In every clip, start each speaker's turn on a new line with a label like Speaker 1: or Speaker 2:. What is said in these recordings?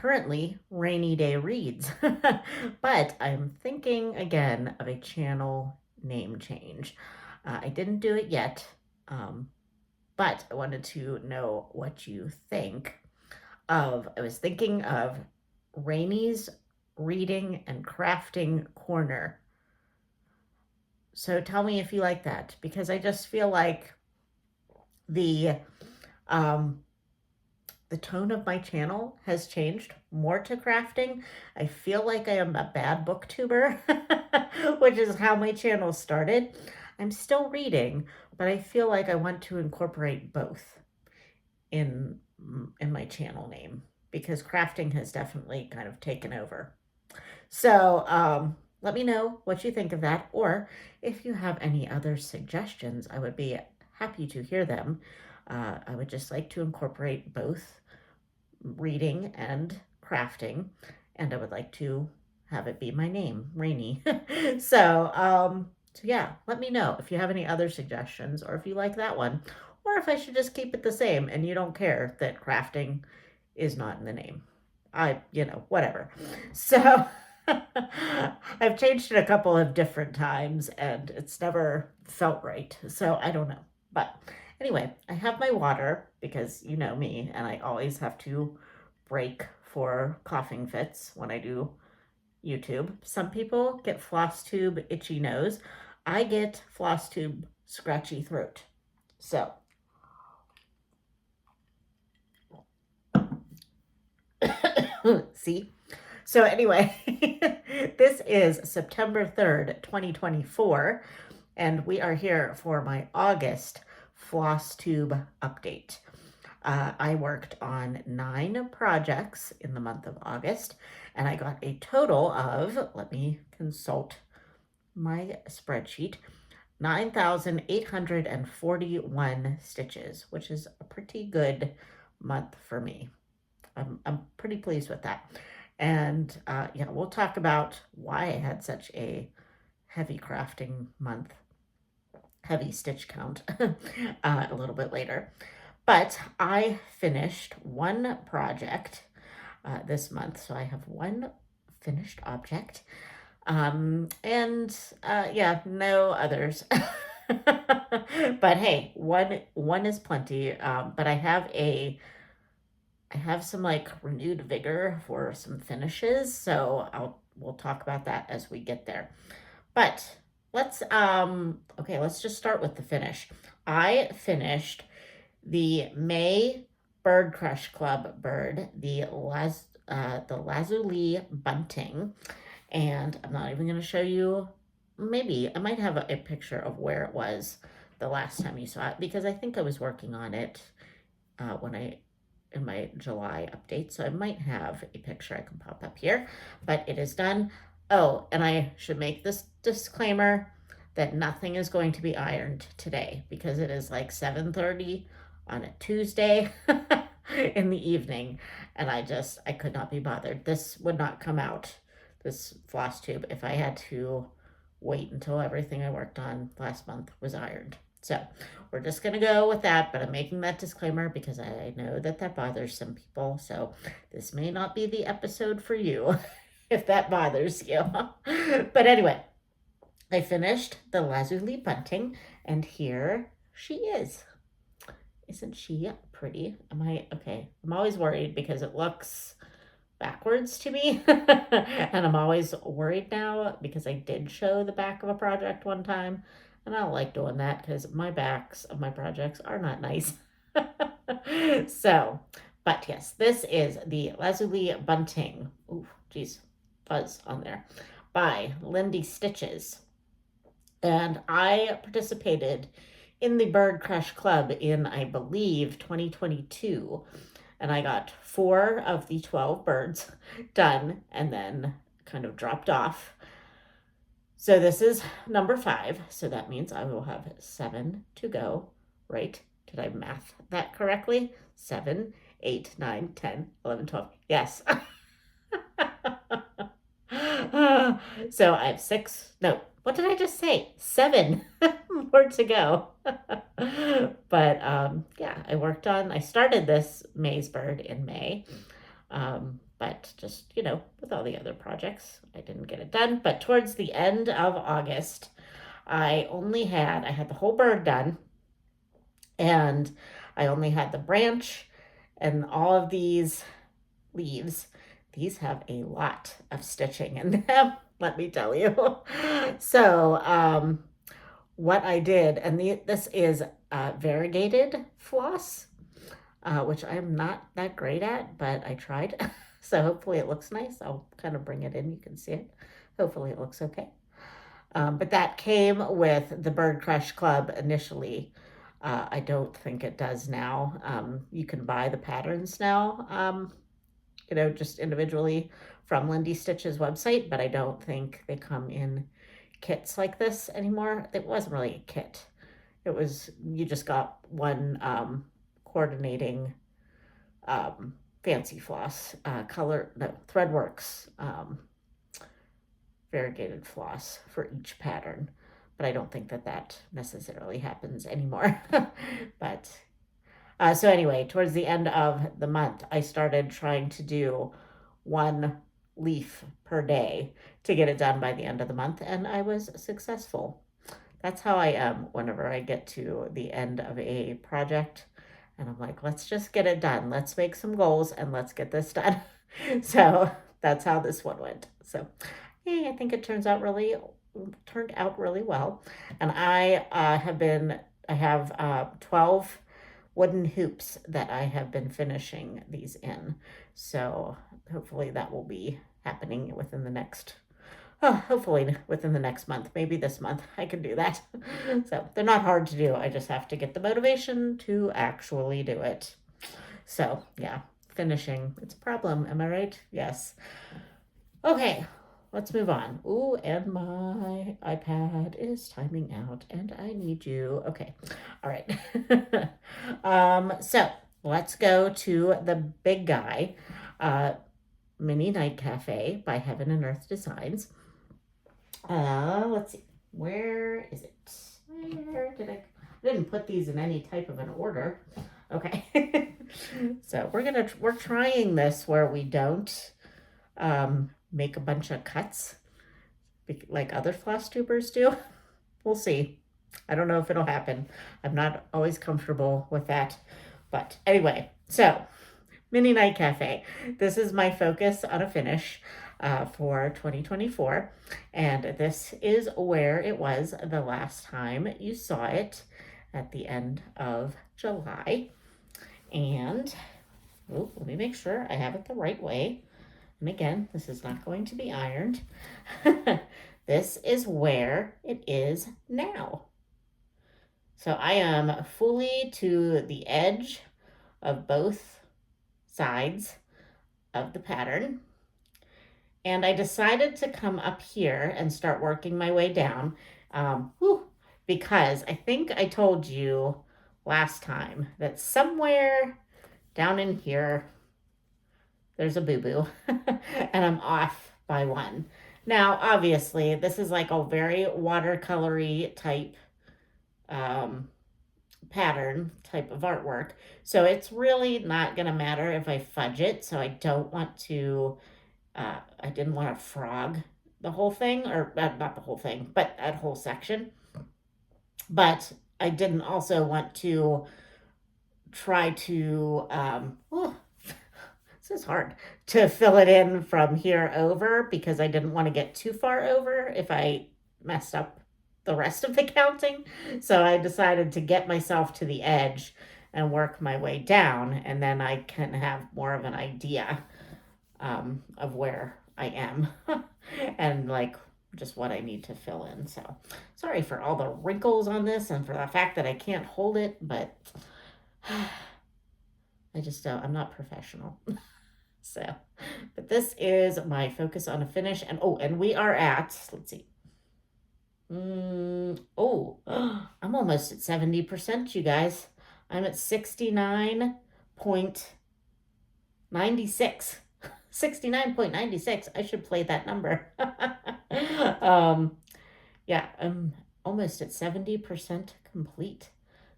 Speaker 1: currently Rainy Day Reads, but I'm thinking again of a channel name change. I didn't do it yet, um, but I wanted to know what you think I was thinking of Rainy's Reading and Crafting Corner. So tell me if you like that, because I just feel like the um, the tone of my channel has changed more to crafting. I feel like I am a bad booktuber, which is how my channel started. I'm still reading, but I feel like I want to incorporate both in in my channel name because crafting has definitely kind of taken over. So, let me know what you think of that, or if you have any other suggestions, I would be happy to hear them. I would just like to incorporate both reading and crafting, and I would like to have it be my name, Rainy. So yeah, let me know if you have any other suggestions, or if you like that one, or if I should just keep it the same and you don't care that crafting is not in the name. Whatever. So I've changed it a couple of different times and it's never felt right. So I don't know. But anyway, I have my water because you know me and I always have to break for coughing fits when I do YouTube. Some people get Flosstube itchy nose. I get Flosstube scratchy throat. So see? So anyway, this is September 3rd, 2024, and we are here for my August Flosstube update. I worked on 9 projects in the month of August, and I got a total of, let me consult my spreadsheet, 9,841 stitches, which is a pretty good month for me. I'm pretty pleased with that. And yeah, we'll talk about why I had such a heavy crafting month, heavy stitch count a little bit later. But I finished one project this month, so I have one finished object. And yeah, no others. But hey, one is plenty. But I have some like renewed vigor for some finishes, so we'll talk about that as we get there. But let's just start with the finish. I finished the May Bird Crush Club bird, the lazuli bunting, and I'm not even going to show you. Maybe I might have a picture of where it was the last time you saw it because I think I was working on it in my July update, so I might have a picture I can pop up here, but it is done. Oh, and I should make this disclaimer that nothing is going to be ironed today because it is like 7:30 on a Tuesday in the evening, and I could not be bothered. This would not come out, this floss tube, if I had to wait until everything I worked on last month was ironed. So we're just going to go with that, but I'm making that disclaimer because I know that bothers some people. So this may not be the episode for you if that bothers you. But anyway, I finished the lazuli bunting, and here she is. Isn't she pretty? Okay? I'm always worried because it looks backwards to me. And I'm always worried now because I did show the back of a project one time. And I don't like doing that because my backs of my projects are not nice. So, but yes, this is the Lazuli Bunting. Ooh, geez, fuzz on there. By Lindy Stitches. And I participated in the Bird Crush Club in, I believe, 2022. And I got 4 of the 12 birds done and then kind of dropped off. So this is number 5. So that means I will have 7 to go, right? Did I math that correctly? 7, 8, 9, 10, 11, 12. Yes. So I have 6. No, what did I just say? 7 more to go. But yeah, I started this maze bird in May. But just, with all the other projects, I didn't get it done. But towards the end of August, I had the whole bird done, and I only had the branch and all of these leaves. These have a lot of stitching in them, let me tell you. So, what I did, and this is variegated floss, which I'm not that great at, but I tried. So hopefully it looks nice. I'll kind of bring it in. You can see it. Hopefully it looks okay. But that came with the Bird Crush Club initially. I don't think it does now. You can buy the patterns now, just individually from Lindy Stitch's website, but I don't think they come in kits like this anymore. It wasn't really a kit. It was, you just got one coordinating fancy floss, Threadworks variegated floss for each pattern. But I don't think that necessarily happens anymore. But so anyway, towards the end of the month, I started trying to do one leaf per day to get it done by the end of the month, and I was successful. That's how I am whenever I get to the end of a project, and I'm like, let's just get it done. Let's make some goals and let's get this done. So that's how this one went. So hey, I think it turned out really well. And I have 12 wooden hoops that I have been finishing these in. So hopefully that will be happening hopefully within the next month, maybe this month I can do that. So they're not hard to do. I just have to get the motivation to actually do it. So yeah, finishing, it's a problem. Am I right? Yes. Okay, let's move on. Ooh, and my iPad is timing out and I need you. Okay. All right. So let's go to the big guy, Mini Night Cafe by Heaven and Earth Designs. Let's see. Where is it? Where did I didn't put these in any type of an order. Okay. So we're trying this where we don't make a bunch of cuts like other floss tubers do. We'll see. I don't know if it'll happen. I'm not always comfortable with that. But anyway, so Mini Night Cafe. This is my focus on a finish for 2024. And this is where it was the last time you saw it at the end of July. And let me make sure I have it the right way. And again, this is not going to be ironed. This is where it is now. So I am fully to the edge of both sides of the pattern. And I decided to come up here and start working my way down because I think I told you last time that somewhere down in here, there's a boo-boo and I'm off by one. Now, obviously, this is like a very watercolory type pattern type of artwork. So it's really not going to matter if I fudge it. So I don't want to, I didn't want to frog the whole thing, or not the whole thing, but that whole section. But I didn't also want to try to, this is hard, to fill it in from here over because I didn't want to get too far over if I messed up the rest of the counting. So I decided to get myself to the edge and work my way down, and then I can have more of an idea of where I am and like just what I need to fill in. So sorry for all the wrinkles on this and for the fact that I can't hold it, but I just don't, I'm not professional. So, but this is my focus on a finish. And and we are at, let's see. I'm almost at 70%, you guys. I'm at 69.96. 69.96. I should play that number. Yeah, I'm almost at 70% complete.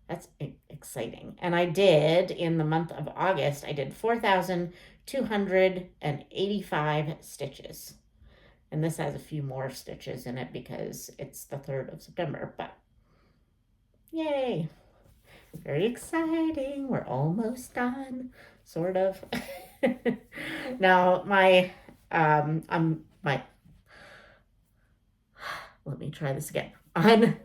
Speaker 1: That's exciting. And I did, in the month of August, I did 4,285 stitches. And this has a few more stitches in it because it's the 3rd of September, but yay! Very exciting. We're almost done, sort of. Now, let me try this again. On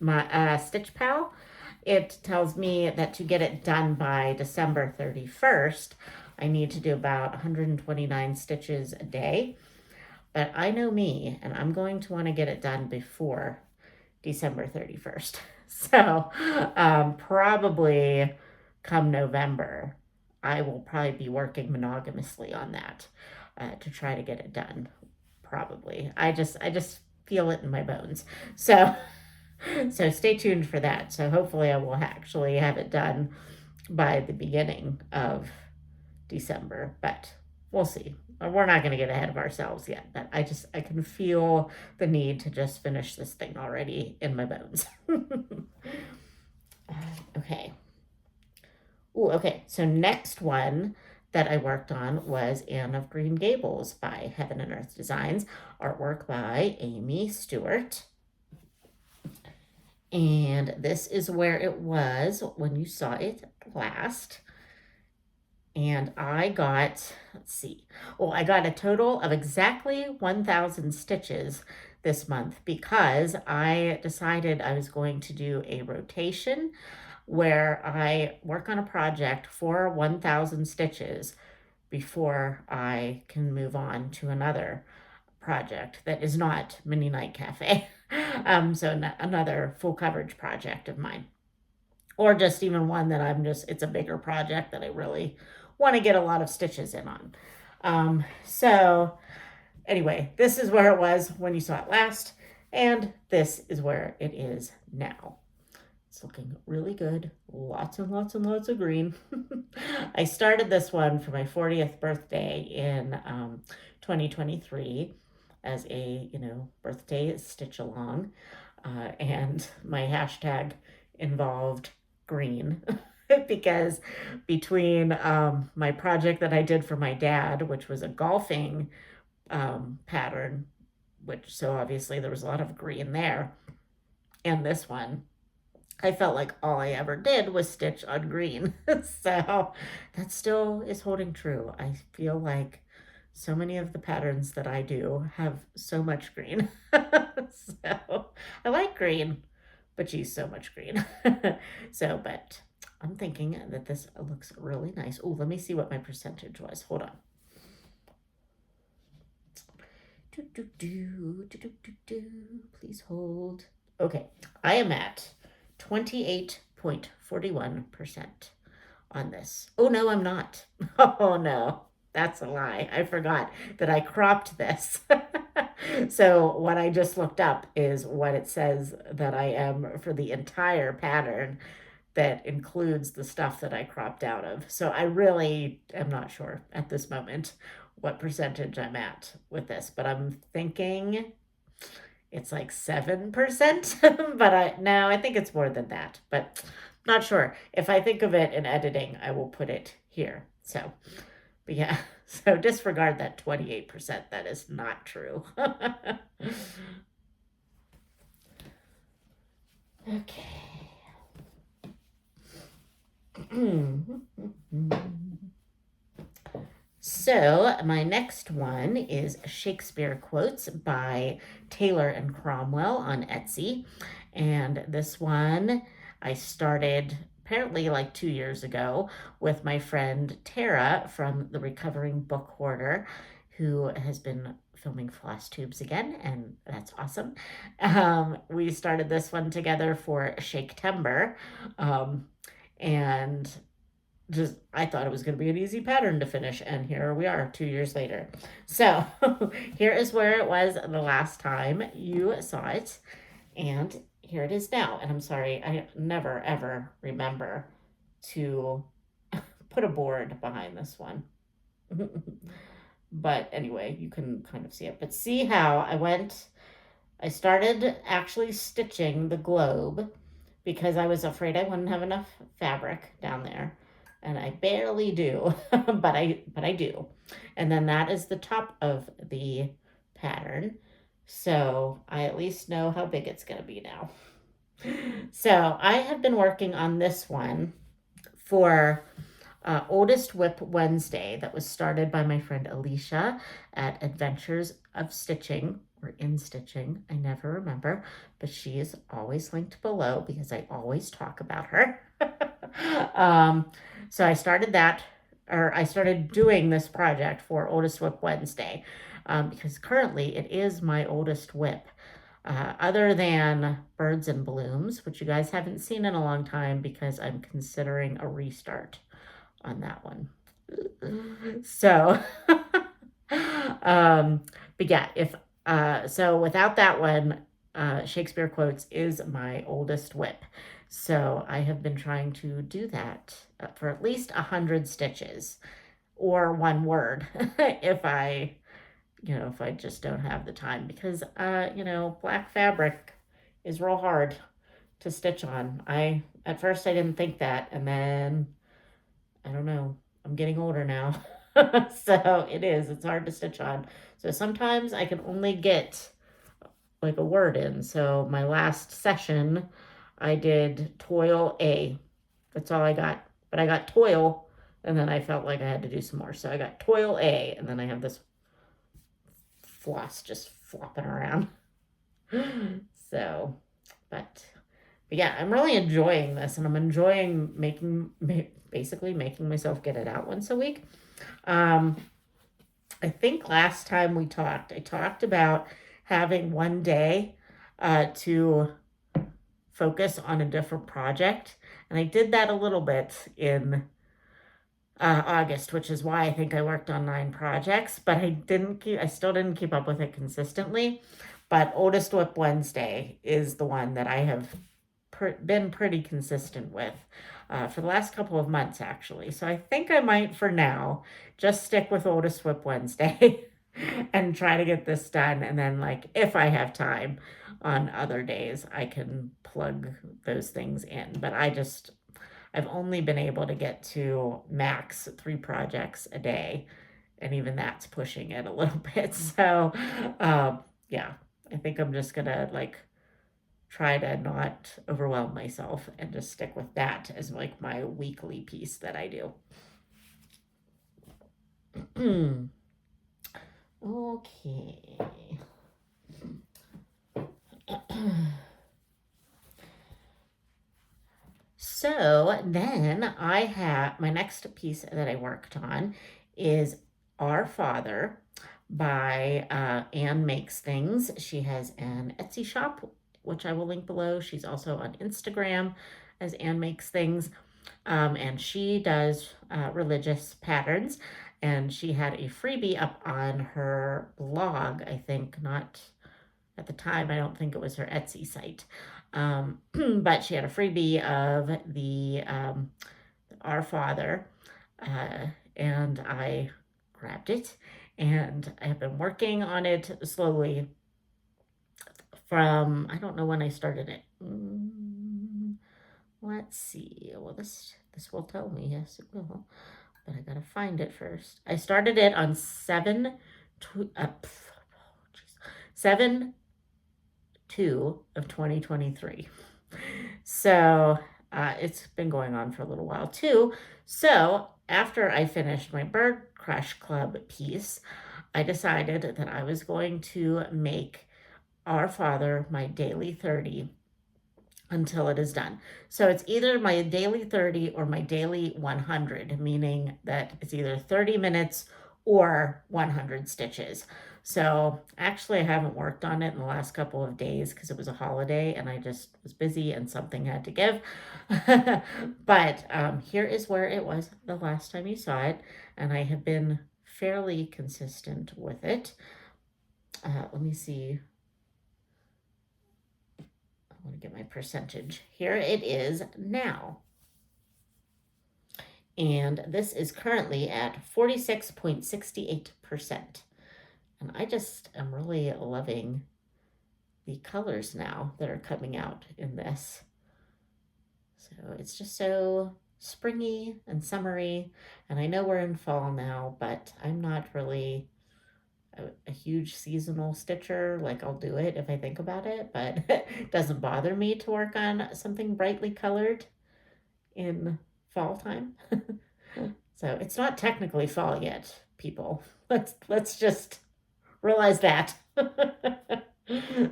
Speaker 1: my Stitch Pal, it tells me that to get it done by December 31st, I need to do about 129 stitches a day. But I know me, and I'm going to want to get it done before December 31st. So probably come November, I will probably be working monogamously on that to try to get it done. Probably. I just feel it in my bones. So so stay tuned for that. So hopefully I will actually have it done by the beginning of December, but we'll see. We're not going to get ahead of ourselves yet, but I can feel the need to just finish this thing already in my bones. Okay. Ooh, okay. So next one that I worked on was Anne of Green Gables by Heaven and Earth Designs, artwork by Amy Stewart. And this is where it was when you saw it last. And I got, let's see, I got a total of exactly 1,000 stitches this month because I decided I was going to do a rotation where I work on a project for 1,000 stitches before I can move on to another project that is not Mini Night Cafe. So another full coverage project of mine. Or just even one that it's a bigger project that I really want to get a lot of stitches in on. So anyway, this is where it was when you saw it last, and this is where it is now. It's looking really good. Lots and lots and lots of green. I started this one for my 40th birthday in 2023 as a, birthday stitch along. And my hashtag involved green because between my project that I did for my dad, which was a golfing pattern, so obviously there was a lot of green there, and this one, I felt like all I ever did was stitch on green. So that still is holding true. I feel like so many of the patterns that I do have so much green. So I like green, but geez, so much green. But I'm thinking that this looks really nice. Oh, let me see what my percentage was. Hold on. Please hold. Okay, I am at 28.41% on this. Oh, no, I'm not. Oh, no, that's a lie. I forgot that I cropped this. So what I just looked up is what it says that I am for the entire pattern that includes the stuff that I cropped out of. So I really am not sure at this moment what percentage I'm at with this, but I'm thinking it's like 7%, but I think it's more than that, but not sure. If I think of it in editing, I will put it here. So, but yeah, so disregard that 28%. That is not true. Okay. So my next one is Shakespeare Quotes by Taylor and Cromwell on Etsy. And this one I started apparently like 2 years ago with my friend Tara from the Recovering Book Hoarder, who has been filming Flosstubes again, and that's awesome. We started this one together for Shakespeare, and I thought it was going to be an easy pattern to finish, and here we are 2 years later. So here is where it was the last time you saw it, and here it is now. And I'm sorry, I never ever remember to put a board behind this one. But anyway, you can kind of see it. But see how I started actually stitching the globe because I was afraid I wouldn't have enough fabric down there. And I barely do, but I do. And then that is the top of the pattern. So I at least know how big it's going to be now. So I have been working on this one for Oldestwipwednesday that was started by my friend Alicia at Adventures of Stitching or in Stitching. I never remember, but she is always linked below because I always talk about her. um, so I started that, or I started doing this project for Oldestwipwednesday because currently it is my oldest whip. Other than Birds and Blooms, which you guys haven't seen in a long time because I'm considering a restart on that one. So, but yeah, if so, without that one, Shakespeare Quotes is my oldest whip. So I have been trying to do that for at least 100 stitches or one word if if I just don't have the time because, black fabric is real hard to stitch on. At first I didn't think that, and then I don't know. I'm getting older now. So it's hard to stitch on. So sometimes I can only get like a word in. So my last session, I did toil A. That's all I got. But I got toil, and then I felt like I had to do some more. So I got toil A, and then I have this floss just flopping around. So, but yeah, I'm really enjoying this, and I'm enjoying basically making myself get it out once a week. Um, I think last time we talked, I talked about having one day to focus on a different project, and I did that a little bit in August, which is why I think I worked on 9 projects, but I still didn't keep up with it consistently. But Oldestwipwednesday is the one that I have been pretty consistent with for the last couple of months, actually. So I think I might, for now, just stick with Oldestwipwednesday and try to get this done. And then, like, if I have time on other days, I can plug those things in. But I've only been able to get to max 3 projects a day. And even that's pushing it a little bit. So, yeah, I think I'm just gonna try to not overwhelm myself and just stick with that as like my weekly piece that I do. Okay. So then I have my next piece that I worked on is Our Father by Anne Makes Things. She has an Etsy shop, which I will link below. She's also on Instagram as Anne Makes Things. And she does religious patterns. And she had a freebie up on her blog, I think, not at the time, I don't think it was her Etsy site. But she had a freebie of the Our Father, and I grabbed it, and I have been working on it slowly from, I don't know when I started it. Let's see. Well, this will tell me. Yes, it will. But I gotta find it first. I started it on 7/2 of 2023. So it's been going on for a little while too. So after I finished my Bird Crush Club piece, I decided that I was going to make Our Father my daily 30 until it is done. So it's either my daily 30 or my daily 100, meaning that it's either 30 minutes or 100 stitches. So actually, I haven't worked on it in the last couple of days because it was a holiday and I just was busy and something had to give. But here is where it was the last time you saw it, and I have been fairly consistent with it. Let me see. I want to get my percentage. Here it is now. And this is currently at 46.68%. And I just am really loving the colors now that are coming out in this. So it's just so springy and summery. And I know we're in fall now, but I'm not really a huge seasonal stitcher. Like I'll do it if I think about it, but it doesn't bother me to work on something brightly colored in fall time. So it's not technically fall yet, people. Let's just realize that.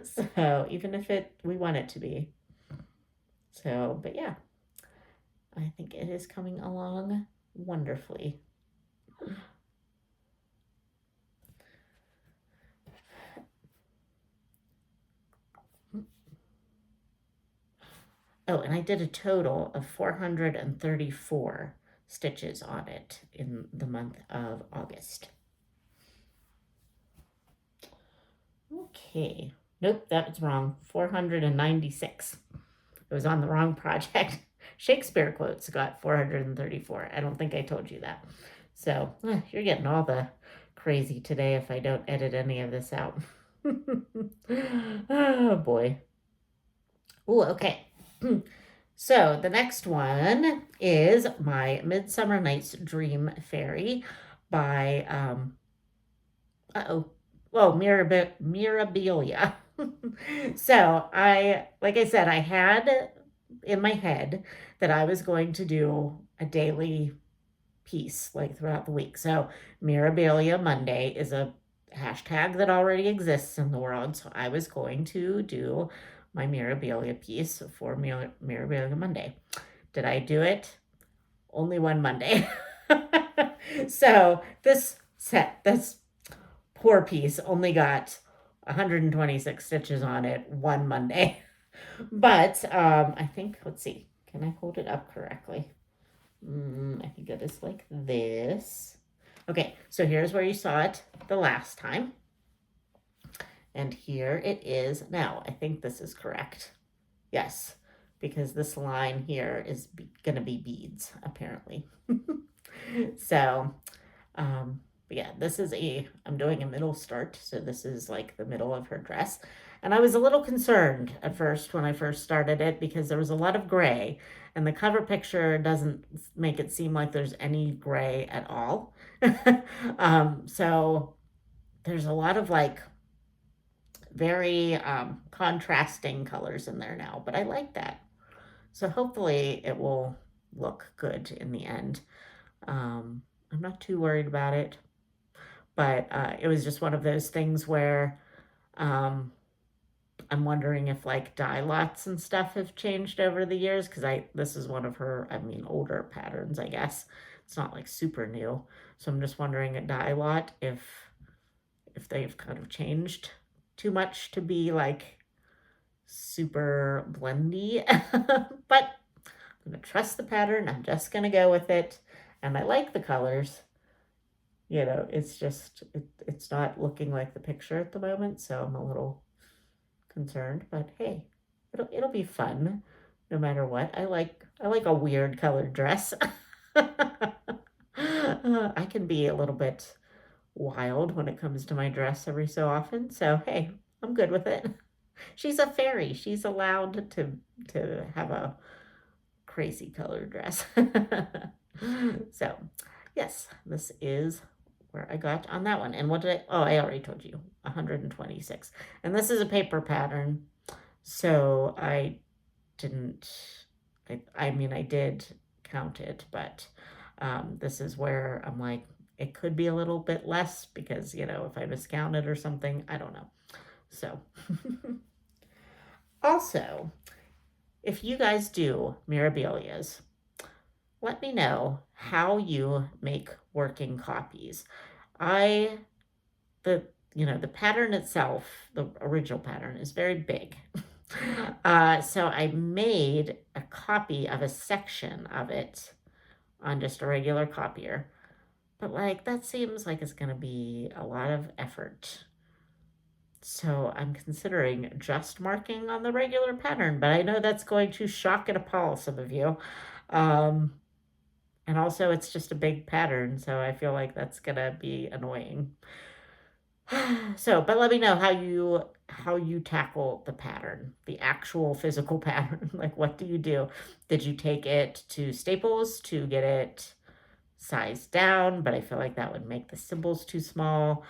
Speaker 1: So even if we want it to be. So, but yeah, I think it is coming along wonderfully. Oh, and I did a total of 434 stitches on it in the month of August. Okay. Nope, that was wrong. 496. It was on the wrong project. Shakespeare Quotes got 434. I don't think I told you that. So you're getting all the crazy today if I don't edit any of this out. Oh boy. Oh, okay. So the next one is my Midsummer Night's Dream Fairy by Mirabilia. So like I said, I had in my head that I was going to do a daily piece like throughout the week. So Mirabilia Monday is a hashtag that already exists in the world. So I was going to do my Mirabilia piece for Mirabilia Monday. Did I do it? Only one Monday. So this poor piece only got 126 stitches on it one Monday. But I think, let's see, can I hold it up correctly? I think it is like this. Okay, so here's where you saw it the last time. And here it is now. I think this is correct. Yes, because this line here is going to be beads, apparently. So, but yeah, I'm doing a middle start. So this is like the middle of her dress. And I was a little concerned at first when I first started it because there was a lot of gray and the cover picture doesn't make it seem like there's any gray at all. So there's a lot of like very contrasting colors in there now, but I like that. So hopefully it will look good in the end. I'm not too worried about it, but it was just one of those things where um, I'm wondering if like dye lots and stuff have changed over the years because this is one of her, older patterns, I guess. It's not like super new. So I'm just wondering at dye lot if they've kind of changed too much to be like super blendy. But I'm gonna trust the pattern. I'm just gonna go with it. And I like the colors. It's just it's not looking like the picture at the moment, so I'm a little concerned, but hey, it'll be fun no matter what. I like a weird colored dress. I can be a little bit wild when it comes to my dress every so often, so hey, I'm good with it. She's a fairy. She's allowed to have a crazy colored dress. So, yes, this is where I got on that one. And what did I already told you, 126. And this is a paper pattern. So I didn't, I did count it, but this is where I'm like, it could be a little bit less because, if I miscounted or something, I don't know. So, also, if you guys do Mirabilias, let me know how you make working copies. I the the pattern itself, the original pattern, is very big. So I made a copy of a section of it on just a regular copier. But like that seems like it's gonna be a lot of effort. So I'm considering just marking on the regular pattern, but I know that's going to shock and appall some of you. And also it's just a big pattern, so I feel like that's gonna be annoying. So, but let me know how you tackle the pattern, the actual physical pattern. Like, what do you do? Did you take it to Staples to get it sized down? But I feel like that would make the symbols too small.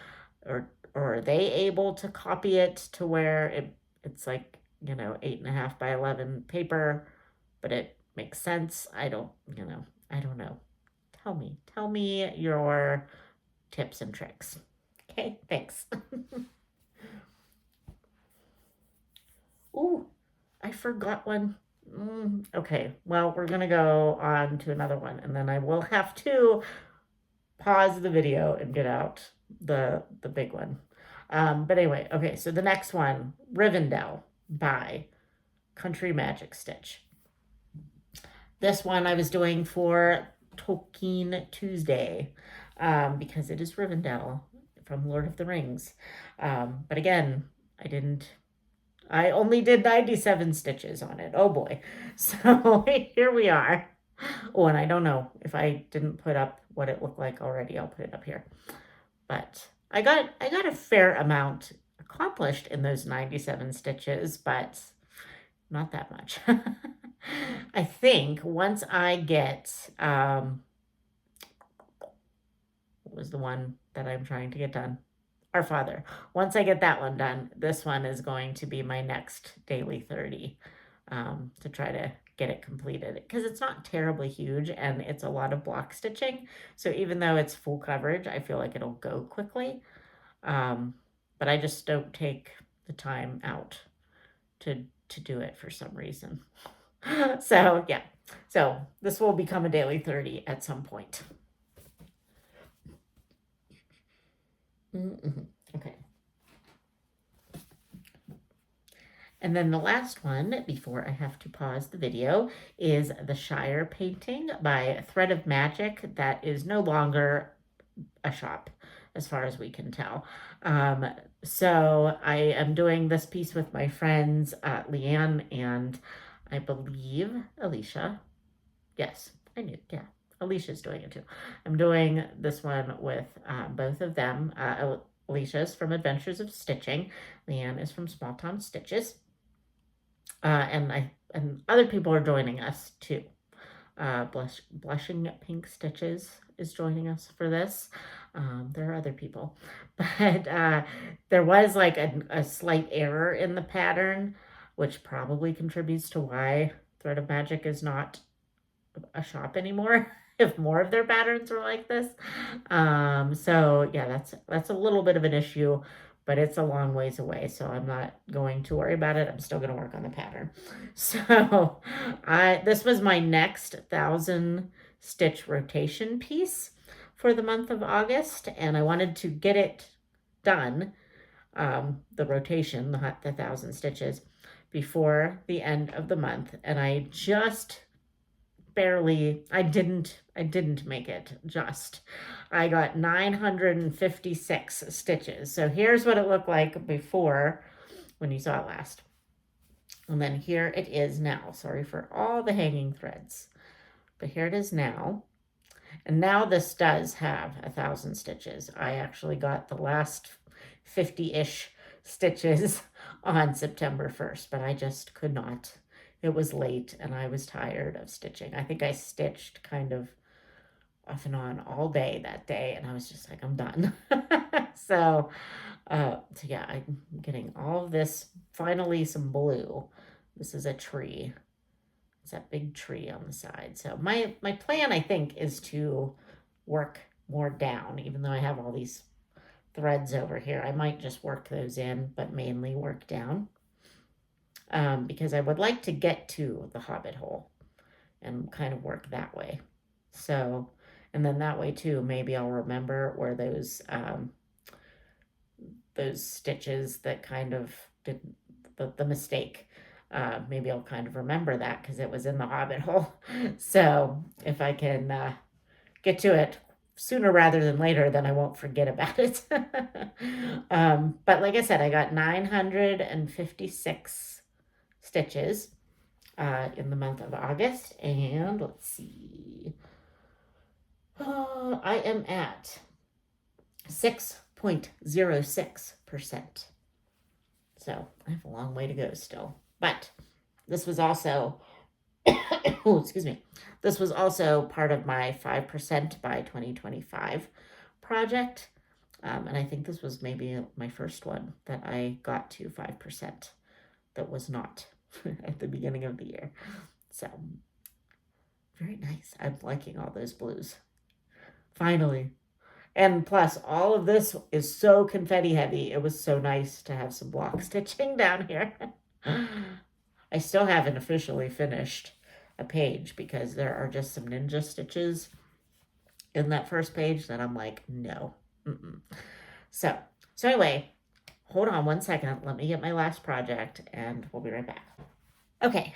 Speaker 1: Or are they able to copy it to where it's like, 8.5 by 11 paper, but it makes sense? I don't know. Tell me your tips and tricks. Okay, thanks. Ooh, I forgot one. Okay, well, we're gonna go on to another one, and then I will have to pause the video and get out the big one. But anyway, okay, so the next one, Rivendell by Country Magic Stitch. This one I was doing for Tolkien Tuesday, because it is Rivendell from Lord of the Rings. But again, I only did 97 stitches on it. Oh boy. So here we are. Oh, and I don't know if I didn't put up what it looked like already. I'll put it up here. But I got a fair amount accomplished in those 97 stitches, but not that much. I think once I get what was the one that I'm trying to get done? Our Father. Once I get that one done, this one is going to be my next daily 30, to try to get it completed, because it's not terribly huge and it's a lot of block stitching. So even though it's full coverage, I feel like it'll go quickly. But I just don't take the time out to do it for some reason. So yeah, so this will become a daily 30 at some point. Okay. And then the last one, before I have to pause the video, is the Shire Painting by Thread of Magic. That is no longer a shop, as far as we can tell. So I am doing this piece with my friends, Leanne and I believe Alicia. Yes, I knew, yeah. Alicia's doing it too. I'm doing this one with both of them. Alicia's from Adventures of Stitching. Leanne is from Small Town Stitches. And other people are joining us too. Blushing Pink Stitches is joining us for this. There are other people, but there was like a slight error in the pattern, which probably contributes to why Thread of Magic is not a shop anymore. If more of their patterns were like this. So yeah, that's a little bit of an issue, but it's a long ways away, so I'm not going to worry about it. I'm still going to work on the pattern. So this was my next 1,000 stitch rotation piece for the month of August, and I wanted to get it done, the rotation, the 1,000 stitches, before the end of the month, and I just barely, I didn't make it. Just I got 956 stitches. So here's what it looked like before, when you saw it last, and then here it is now. Sorry for all the hanging threads, but here it is now. And now this does have 1,000 stitches. I actually got the last 50-ish stitches on September 1st, but I just could not. It was late and I was tired of stitching. I think I stitched kind of off and on all day that day, and I was just like, I'm done. So yeah, I'm getting all of this, finally some blue. This is a tree. It's that big tree on the side. So my plan, I think, is to work more down, even though I have all these threads over here. I might just work those in, but mainly work down. Because I would like to get to the hobbit hole and kind of work that way. So, and then that way too, maybe I'll remember where those stitches that kind of did the mistake. Maybe I'll kind of remember that because it was in the hobbit hole. So if I can get to it sooner rather than later, then I won't forget about it. But like I said, I got 956 stitches in the month of August, and let's see, I am at 6 0.06%. So I have a long way to go still. But this was also, oh, excuse me, this was also part of my 5% by 2025 project. And I think this was maybe my first one that I got to 5% that was not at the beginning of the year. So very nice. I'm liking all those blues. Finally. And plus, all of this is so confetti heavy. It was so nice to have some block stitching down here. I still haven't officially finished a page because there are just some ninja stitches in that first page that I'm like, no. Mm-mm. So anyway, hold on one second. Let me get my last project and we'll be right back. Okay,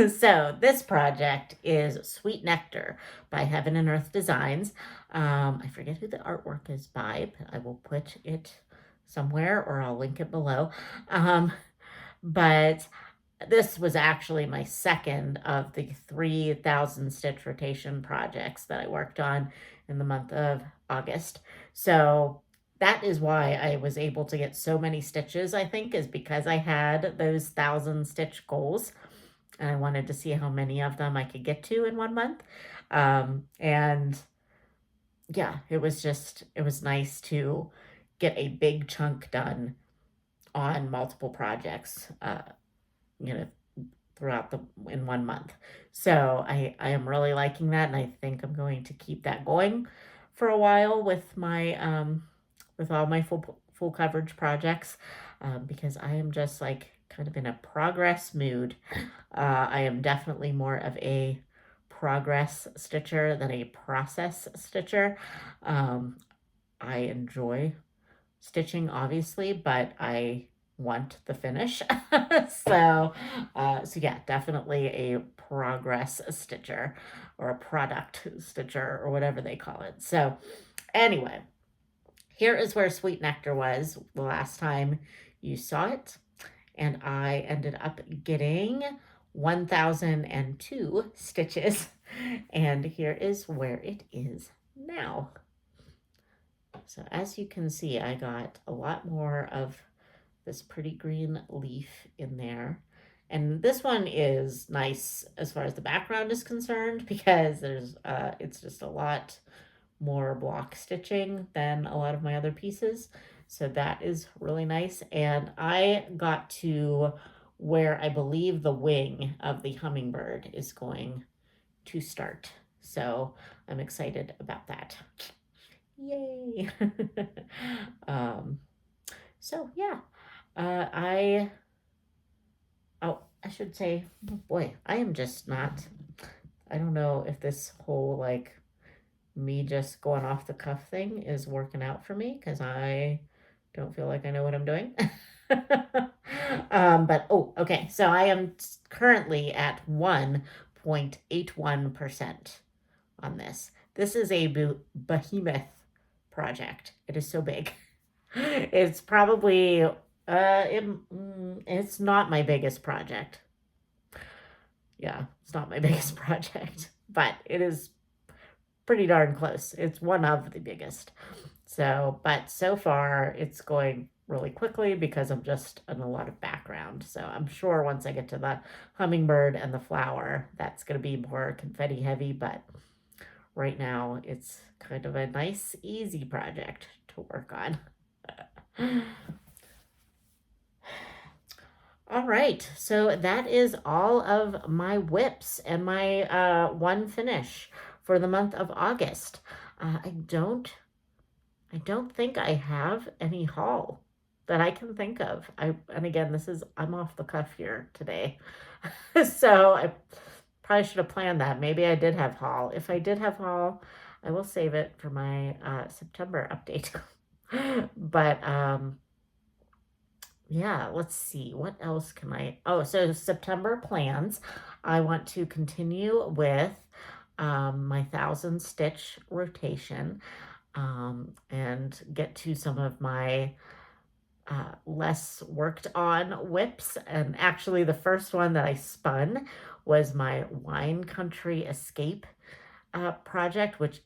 Speaker 1: so this project is Sweet Nectar by Heaven and Earth Designs. I forget who the artwork is by, but I will put it somewhere or I'll link it below. But this was actually my second of the 3,000 stitch rotation projects that I worked on in the month of August. So that is why I was able to get so many stitches, I think, is because I had those 1,000 stitch goals. And I wanted to see how many of them I could get to in 1 month. And yeah, it was nice to get a big chunk done on multiple projects, throughout in 1 month. So I am really liking that. And I think I'm going to keep that going for a while with my, with all my full coverage projects, because I am just like kind of in a progress mood. I am definitely more of a progress stitcher than a process stitcher. I enjoy stitching, obviously, but I want the finish. So yeah, definitely a progress stitcher or a product stitcher or whatever they call it. So anyway, here is where Sweet Nectar was the last time you saw it. And I ended up getting 1,002 stitches. And here is where it is now. So as you can see, I got a lot more of this pretty green leaf in there. And this one is nice as far as the background is concerned because there's it's just a lot more block stitching than a lot of my other pieces. So that is really nice. And I got to where I believe the wing of the hummingbird is going to start. So I'm excited about that. Yay. So yeah, I should say, oh boy, I am just not, I don't know if this whole like me just going off the cuff thing is working out for me because I don't feel like I know what I'm doing. But okay. So I am currently at 1.81% on this. This is a behemoth project. It is so big. It's probably it's not my biggest project. Yeah, it's not my biggest project, but it is pretty darn close. It's one of the biggest. So, but so far it's going really quickly because I'm just in a lot of background. So I'm sure once I get to the hummingbird and the flower, that's going to be more confetti heavy. But right now it's kind of a nice, easy project to work on. All right, so that is all of my whips and my one finish for the month of August. I don't think I have any haul that I can think of. And again, I'm off the cuff here today. So I probably should have planned that. Maybe I did have haul. If I did have haul, I will save it for my September update. But yeah, let's see. What else can I... Oh, so September plans. I want to continue with my 1,000 stitch rotation and get to some of my less worked on whips. And actually the first one that I spun was my Wine Country Escape project, which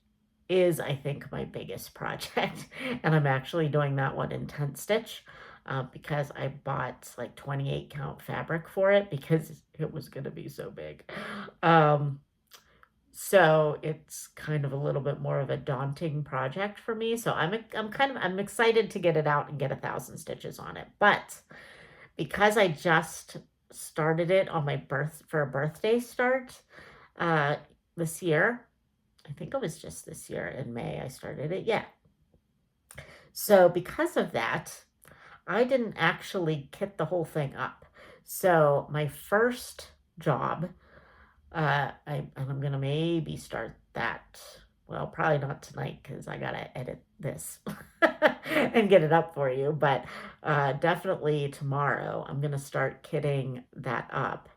Speaker 1: is, I think, my biggest project. And I'm actually doing that one in tent stitch because I bought like 28 count fabric for it because it was going to be so big. Um, so it's kind of a little bit more of a daunting project for me. So I'm excited to get it out and get 1,000 stitches on it. But because I just started it on my for a birthday start uh, this year, I think it was just this year in May I started it. Yeah. So because of that, I didn't actually kit the whole thing up. So my first job, I'm gonna maybe start that. Well, probably not tonight because I gotta edit this and get it up for you. But definitely tomorrow, I'm gonna start kitting that up,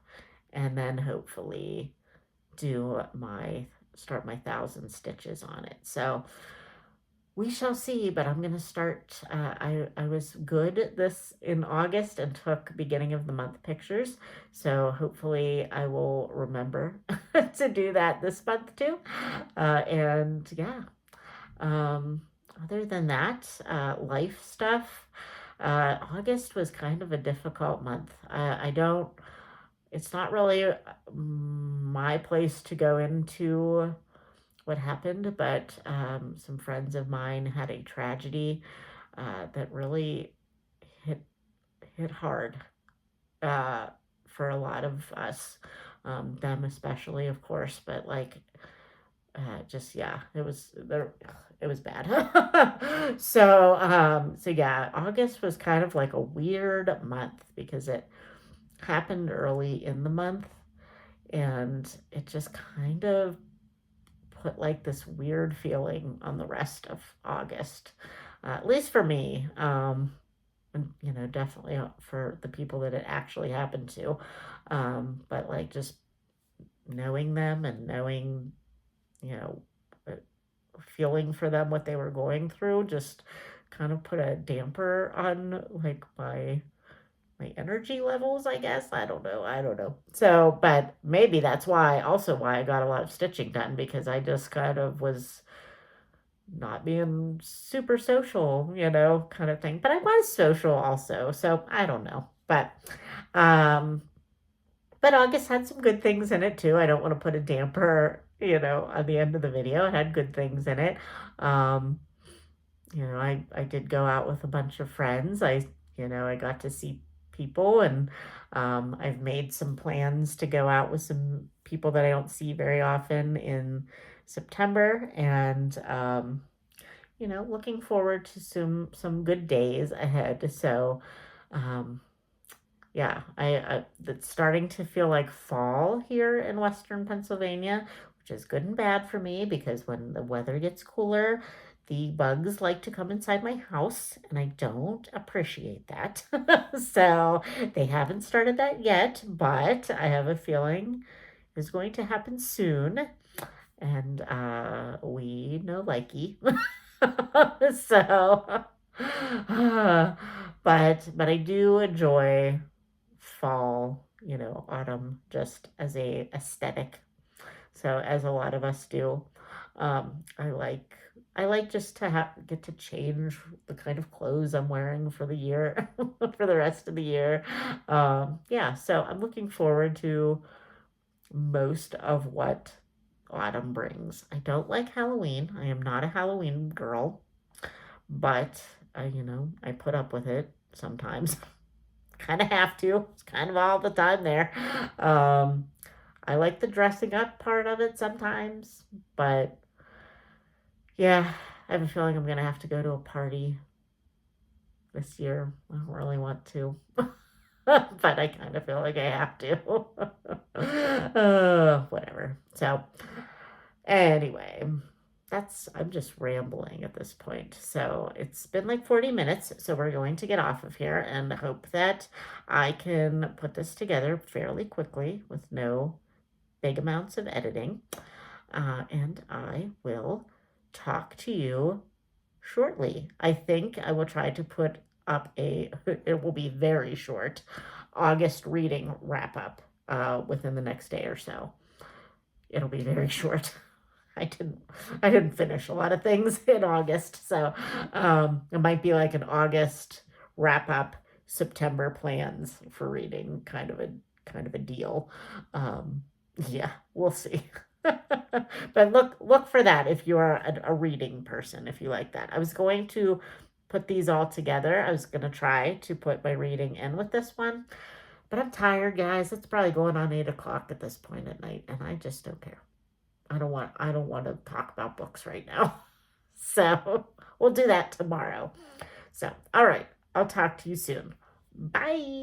Speaker 1: and then hopefully do my start my 1,000 stitches on it. So we shall see, but I'm gonna start. I was good this in August and took beginning of the month pictures, so hopefully I will remember to do that this month too. And yeah, um, other than that, life stuff. August was kind of a difficult month. I don't. It's not really my place to go into what happened, but some friends of mine had a tragedy that really hit hit hard uh, for a lot of us, them especially, of course. But like, just yeah, it was bad. So yeah, August was kind of like a weird month because it happened early in the month, and it just kind of put like this weird feeling on the rest of August, at least for me. And definitely for the people that it actually happened to. But like just knowing them and knowing, you know, uh, feeling for them what they were going through just kind of put a damper on like my energy levels, I guess. I don't know. So, but maybe that's why I got a lot of stitching done because I just kind of was not being super social, kind of thing. But I was social also. So, I don't know. Um but August had some good things in it too. I don't want to put a damper, on the end of the video. It had good things in it. Um I did go out with a bunch of friends. I got to see people, and I've made some plans to go out with some people that I don't see very often in September, and looking forward to some good days ahead. So, um, yeah, it's starting to feel like fall here in Western Pennsylvania, which is good and bad for me because when the weather gets cooler, the bugs like to come inside my house, and I don't appreciate that. So they haven't started that yet, but I have a feeling it's going to happen soon, and we know likey. So, but I do enjoy fall, autumn just as a aesthetic. So as a lot of us do, um, I like I like just to get to change the kind of clothes I'm wearing for the year, for the rest of the year. Yeah, so I'm looking forward to most of what autumn brings. I don't like Halloween. I am not a Halloween girl, but I put up with it sometimes. Kind of have to. It's kind of all the time there. Um, I like the dressing up part of it sometimes, but yeah, I have a feeling I'm gonna have to go to a party this year. I don't really want to, but I kind of feel like I have to. Whatever. So, anyway, I'm just rambling at this point. So it's been like 40 minutes. So we're going to get off of here and hope that I can put this together fairly quickly with no big amounts of editing. And I will talk to you shortly. I think I will try to put up it will be very short, August reading wrap up within the next day or so. It'll be very short. I didn't I didn't finish a lot of things in August, so it might be like an August wrap up, September plans for reading kind of a deal. Um, yeah, we'll see. But look for that if you're a reading person, if you like that. I was going to put these all together. I was going to try to put my reading in with this one, but I'm tired, guys. It's probably going on 8 o'clock at this point at night, and I just don't care. I don't want to talk about books right now. So we'll do that tomorrow. So, all right. I'll talk to you soon. Bye.